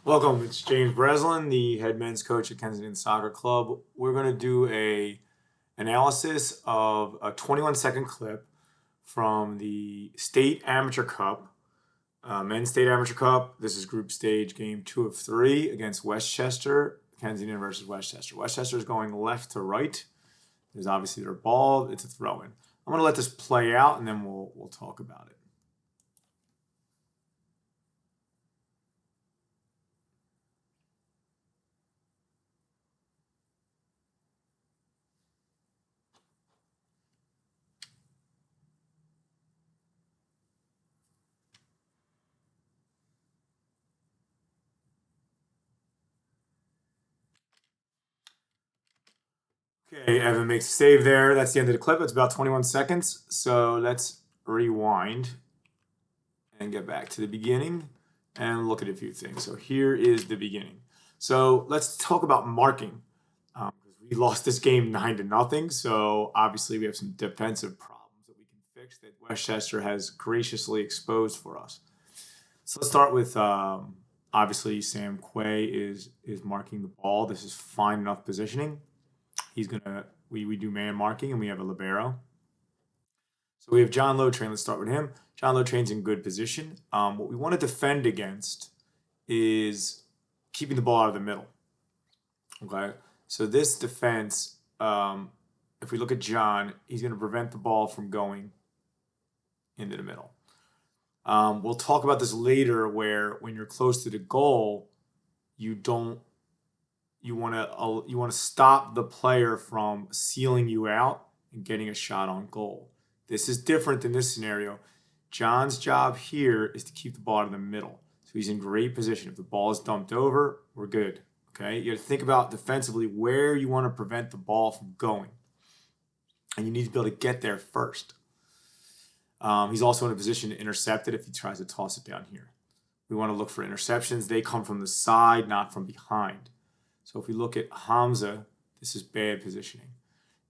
Welcome, it's James Breslin, the head men's coach at Kensington Soccer Club. We're going to do a analysis of a 21-second clip from the State Amateur Cup, Men's State Amateur Cup. This is group stage game 2 of 3 against Westchester, Kensington versus Westchester. Westchester is going left to right. There's obviously their ball. It's a throw-in. I'm going to let this play out, and then we'll talk about it. Okay, Evan makes a save there. That's the end of the clip. It's about 21 seconds. So let's rewind and get back to the beginning and look at a few things. So here is the beginning. So let's talk about marking. We lost this game 9-0. So obviously we have some defensive problems that we can fix that Westchester has graciously exposed for us. So let's start with obviously Sam Quay is marking the ball. This is fine enough positioning. He's gonna we do man marking and we have a libero. So we have John Lotrain. Let's start with him. John Lotrain's in good position. What we want to defend against is keeping the ball out of the middle. Okay, so this defense, if we look at John, he's going to prevent the ball from going into the middle. We'll talk about this later, where when you're close to the goal, you want to stop the player from sealing you out and getting a shot on goal. This is different than this scenario. John's job here is to keep the ball out of the middle. So he's in great position. If the ball is dumped over, we're good. Okay, you got to think about defensively where you want to prevent the ball from going. And you need to be able to get there first. He's also in a position to intercept it if he tries to toss it down here. We want to look for interceptions. They come from the side, not from behind. So if we look at Hamza, this is bad positioning.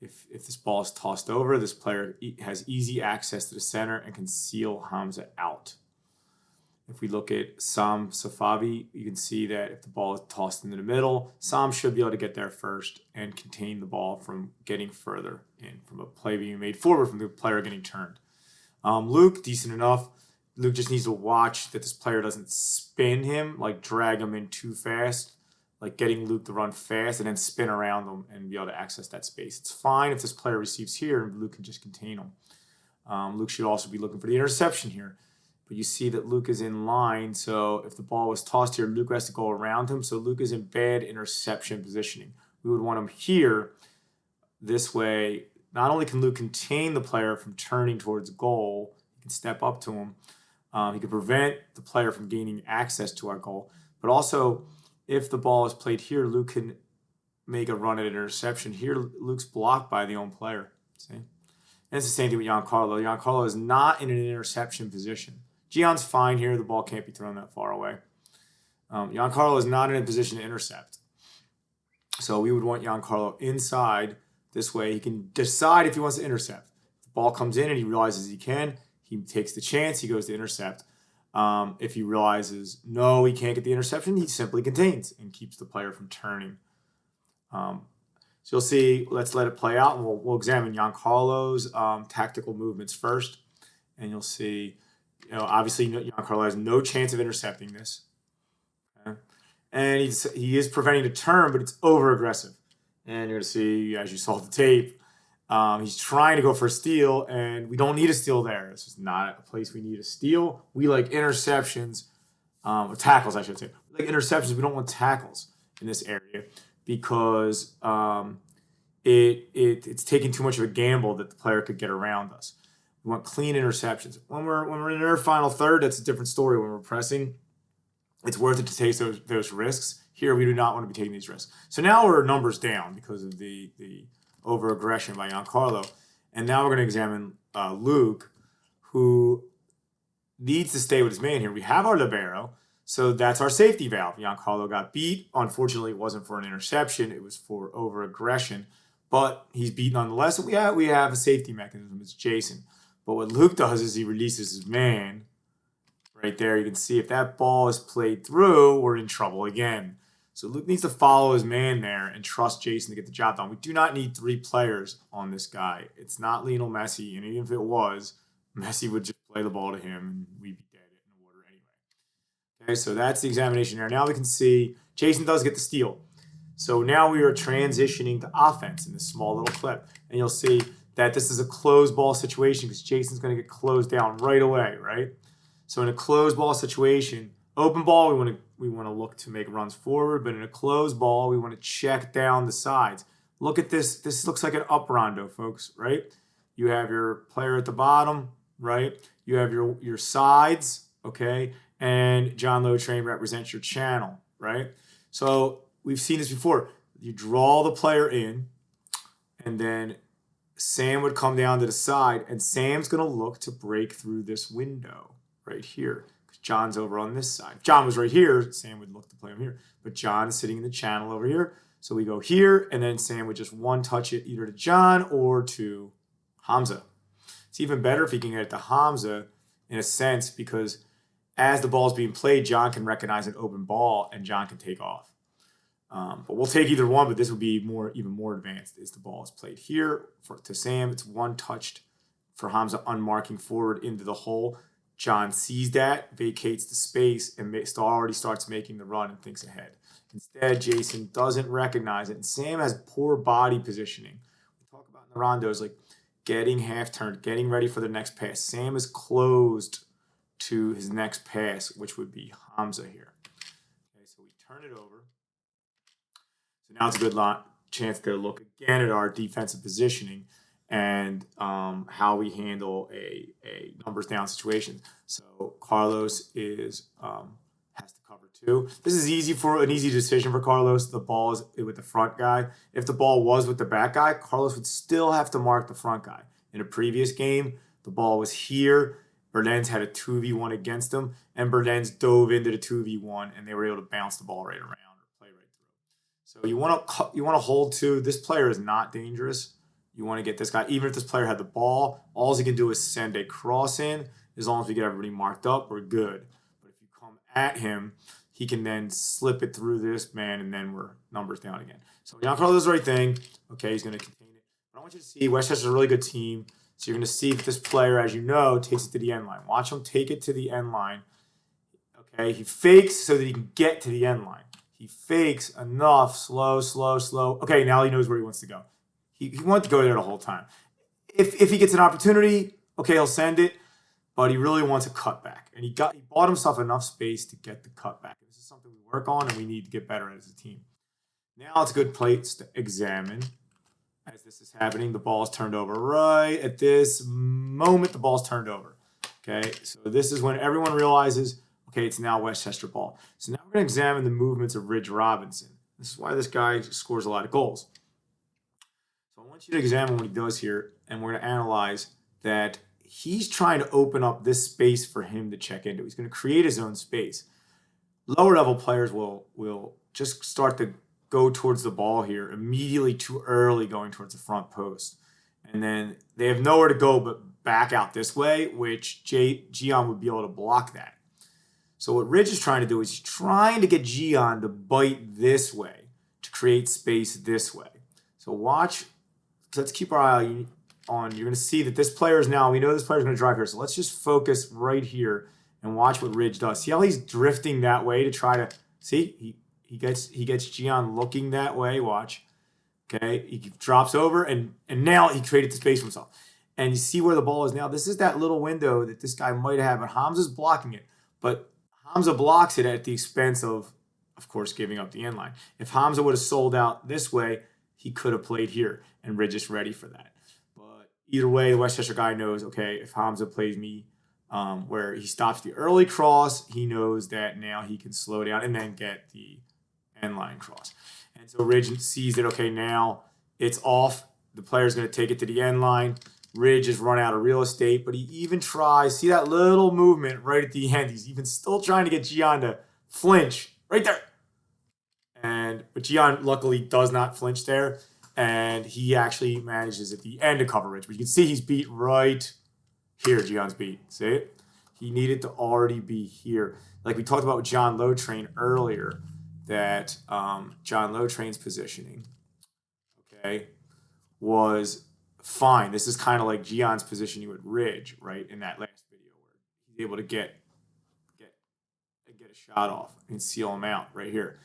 If this ball is tossed over, this player has easy access to the center and can seal Hamza out. If we look at Sam Safavi, you can see that if the ball is tossed into the middle, Sam should be able to get there first and contain the ball from getting further in, from a play being made forward from the player getting turned. Luke, decent enough. Luke just needs to watch that this player doesn't spin him, like drag him in too fast, like getting Luke to run fast and then spin around them and be able to access that space. It's fine if this player receives here and Luke can just contain him. Luke should also be looking for the interception here. But you see that Luke is in line, so if the ball was tossed here, Luke has to go around him. So Luke is in bad interception positioning. We would want him here. This way, not only can Luke contain the player from turning towards goal, he can step up to him. He can prevent the player from gaining access to our goal, but also if the ball is played here, Luke can make a run at an interception. Here, Luke's blocked by the own player. See? And it's the same thing with Giancarlo. Giancarlo is not in an interception position. Gion's fine here. The ball can't be thrown that far away. Giancarlo is not in a position to intercept. So we would want Giancarlo inside. This way he can decide if he wants to intercept. If the ball comes in and he realizes he can, he takes the chance, he goes to intercept. If he realizes, no, he can't get the interception, he simply contains and keeps the player from turning. So you'll see, let's let it play out, and we'll examine Giancarlo's tactical movements first. And you'll see, obviously Giancarlo has no chance of intercepting this. Okay? And he is preventing the turn, but it's over-aggressive. And you're going to see, as you saw the tape, he's trying to go for a steal, and we don't need a steal there. This is not a place we need a steal. We like interceptions, or tackles, I should say. We like interceptions. We don't want tackles in this area because it's taking too much of a gamble that the player could get around us. We want clean interceptions. When we're in our final third, that's a different story. When we're pressing, it's worth it to take those risks. Here, we do not want to be taking these risks. So now we're numbers down because of the over-aggression by Giancarlo. And now we're going to examine Luke, who needs to stay with his man here. We have our libero, so that's our safety valve. Giancarlo got beat. Unfortunately, it wasn't for an interception. It was for over-aggression. But he's beat nonetheless. And we have a safety mechanism. It's Jason. But what Luke does is he releases his man, right there. You can see if that ball is played through, we're in trouble again. So Luke needs to follow his man there and trust Jason to get the job done. We do not need 3 players on this guy. It's not Lionel Messi, and even if it was, Messi would just play the ball to him, and we'd be dead in the water anyway. Okay, so that's the examination there. Now we can see Jason does get the steal. So now we are transitioning to offense in this small little clip. And you'll see that this is a closed ball situation because Jason's going to get closed down right away, right? So in a closed ball situation, open ball, we want to look to make runs forward, but in a closed ball, we want to check down the sides. Look at this. This looks like an up rondo, folks, right? You have your player at the bottom, right? You have your sides, okay? And John Lotrain represents your channel, right? So we've seen this before. You draw the player in, and then Sam would come down to the side, and Sam's going to look to break through this window right here. Because John's over on this side. If John was right here, Sam would look to play him here. But John is sitting in the channel over here. So we go here, and then Sam would just one-touch it either to John or to Hamza. It's even better if he can get it to Hamza in a sense because as the ball is being played, John can recognize an open ball, and John can take off. But we'll take either one, but this would be even more advanced is the ball is played here to Sam. It's one touched for Hamza unmarking forward into the hole. John sees that, vacates the space, and already starts making the run and thinks ahead. Instead, Jason doesn't recognize it, and Sam has poor body positioning. We talk about in the rondos, like getting half-turned, getting ready for the next pass. Sam is closed to his next pass, which would be Hamza here. Okay, so we turn it over. So now it's a good chance to look again at our defensive positioning and how we handle a numbers down situation. So Carlos is has to cover 2. This is an easy decision for Carlos. The ball is with the front guy. If the ball was with the back guy, Carlos would still have to mark the front guy. In a previous game, the ball was here. Berdenz had a 2v1 against him, and Berdenz dove into the 2v1, and they were able to bounce the ball right around or play right through. So you want to hold to. This player is not dangerous. You want to get this guy, even if this player had the ball, all he can do is send a cross in. As long as we get everybody marked up, we're good. But if you come at him, he can then slip it through this man, and then we're numbers down again. So Giancarlo does the right thing. Okay, he's going to contain it. But I want you to see Westchester's a really good team. So you're going to see if this player, as you know, takes it to the end line. Watch him take it to the end line. Okay, he fakes so that he can get to the end line. He fakes enough, slow. Okay, now he knows where he wants to go. He wanted to go there the whole time. If he gets an opportunity, okay, he'll send it, but he really wants a cutback. And he bought himself enough space to get the cutback. This is something we work on and we need to get better at as a team. Now it's a good place to examine. As this is happening, the ball is turned over. Right at this moment, the ball's turned over. Okay, so this is when everyone realizes, okay, it's now Westchester ball. So now we're going to examine the movements of Ridge Robinson. This is why this guy scores a lot of goals. So I want you to examine what he does here, and we're going to analyze that he's trying to open up this space for him to check into. He's going to create his own space. Lower level players will just start to go towards the ball here immediately too early going towards the front post. And then they have nowhere to go but back out this way, which Gian would be able to block that. So what Ridge is trying to do is he's trying to get Gian to bite this way, to create space this way. So watch, let's keep our eye on, you're going to see that this player is now, we know this player is going to drive here. So let's just focus right here and watch what Ridge does. See how he's drifting that way to try to, see, he gets Gian looking that way. Watch. Okay. He drops over and now he created the space for himself. And you see where the ball is now. This is that little window that this guy might have, but Hamza's blocking it. But Hamza blocks it at the expense of course, giving up the end line. If Hamza would have sold out this way, he could have played here, and Ridge is ready for that. But either way, the Westchester guy knows, okay, if Hamza plays me where he stops the early cross, he knows that now he can slow down and then get the end line cross. And so Ridge sees that, okay, now it's off. The player's going to take it to the end line. Ridge has run out of real estate, but he even tries, see that little movement right at the end. He's even still trying to get Gian to flinch right there. But Gian luckily does not flinch there, and he actually manages at the end to cover Ridge. But you can see he's beat right here. Gian's beat. See it? He needed to already be here. Like we talked about with John Lotrain earlier, that John Lotrain's positioning, okay, was fine. This is kind of like Gion's positioning with Ridge, right, in that last video where he's able to get a shot off and seal him out right here.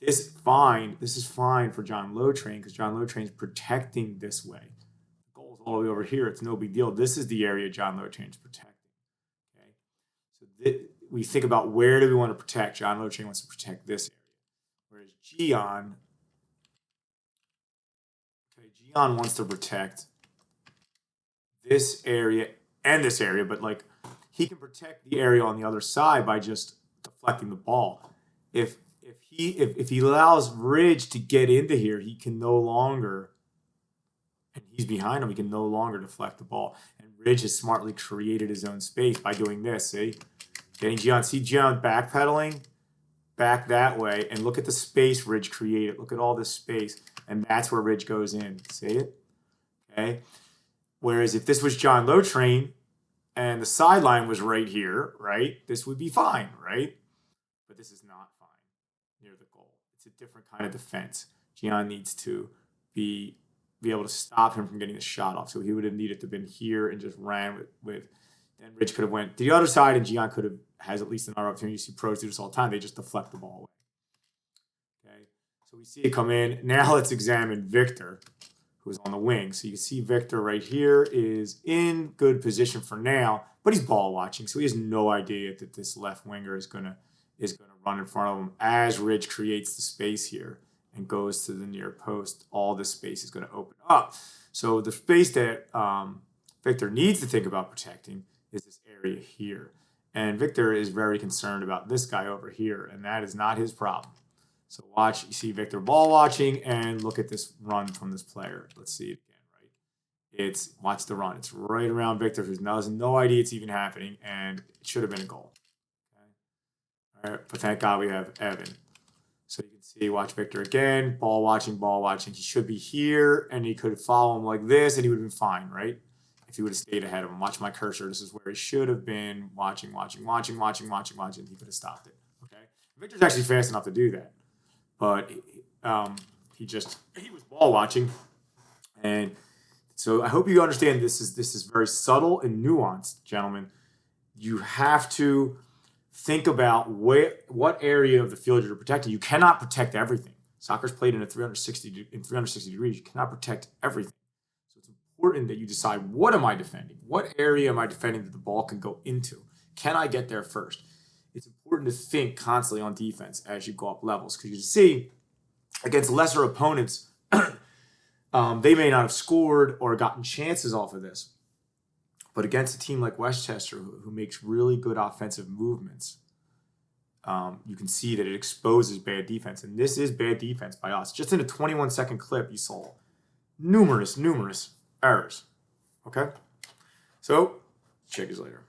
This is fine for John Lotrain because John Lotrain's protecting this way. The goal's all the way over here. It's no big deal. This is the area John Lotrain's protecting. Okay, so we think about where do we want to protect. John Lotrain wants to protect this area, whereas Gian wants to protect this area and this area, but like he can protect the area on the other side by just deflecting the ball. If he allows Ridge to get into here, he can no longer, and he's behind him, he can no longer deflect the ball. And Ridge has smartly created his own space by doing this. See, getting Gian. See Gian backpedaling back that way, and look at the space Ridge created. Look at all this space, and that's where Ridge goes in. See it? Okay. Whereas if this was John Lotrain and the sideline was right here, right, this would be fine, right? But this is not fine near the goal. It's a different kind of defense. Gian needs to be able to stop him from getting the shot off. So he would have needed to have been here and just ran with then Ridge could have went to the other side, and Gian could have has at least another opportunity. You see pros do this all the time. They just deflect the ball away. Okay, so we see it come in. Now let's examine Victor, who's on the wing. So you can see Victor right here is in good position for now, but he's ball watching, so he has no idea that this left winger is gonna run in front of him as Ridge creates the space here and goes to the near post. All this space is going to open up. So the space that Victor needs to think about protecting is this area here. And Victor is very concerned about this guy over here, and that is not his problem. So watch, you see Victor ball watching, and look at this run from this player. Let's see it again, right? Watch the run. It's right around Victor, who has no idea it's even happening, and it should have been a goal. Okay? All right, but thank God we have Evan. So you can see, watch Victor again, ball watching. He should be here, and he could follow him like this, and he would have been fine, right? If he would have stayed ahead of him. Watch my cursor. This is where he should have been watching. He could have stopped it. Okay, Victor's actually fast enough to do that, but he was ball watching, and so I hope you understand this is very subtle and nuanced, gentlemen. You have to think about what area of the field you're protecting. You cannot protect everything. Soccer's played in 360 degrees. You cannot protect everything. Important that you decide, what am I defending? What area am I defending that the ball can go into? Can I get there first? It's important to think constantly on defense as you go up levels, because you see, against lesser opponents, they may not have scored or gotten chances off of this. But against a team like Westchester, who makes really good offensive movements, you can see that it exposes bad defense. And this is bad defense by us. Just in a 21-second clip, you saw numerous errors. Okay? So, check you later.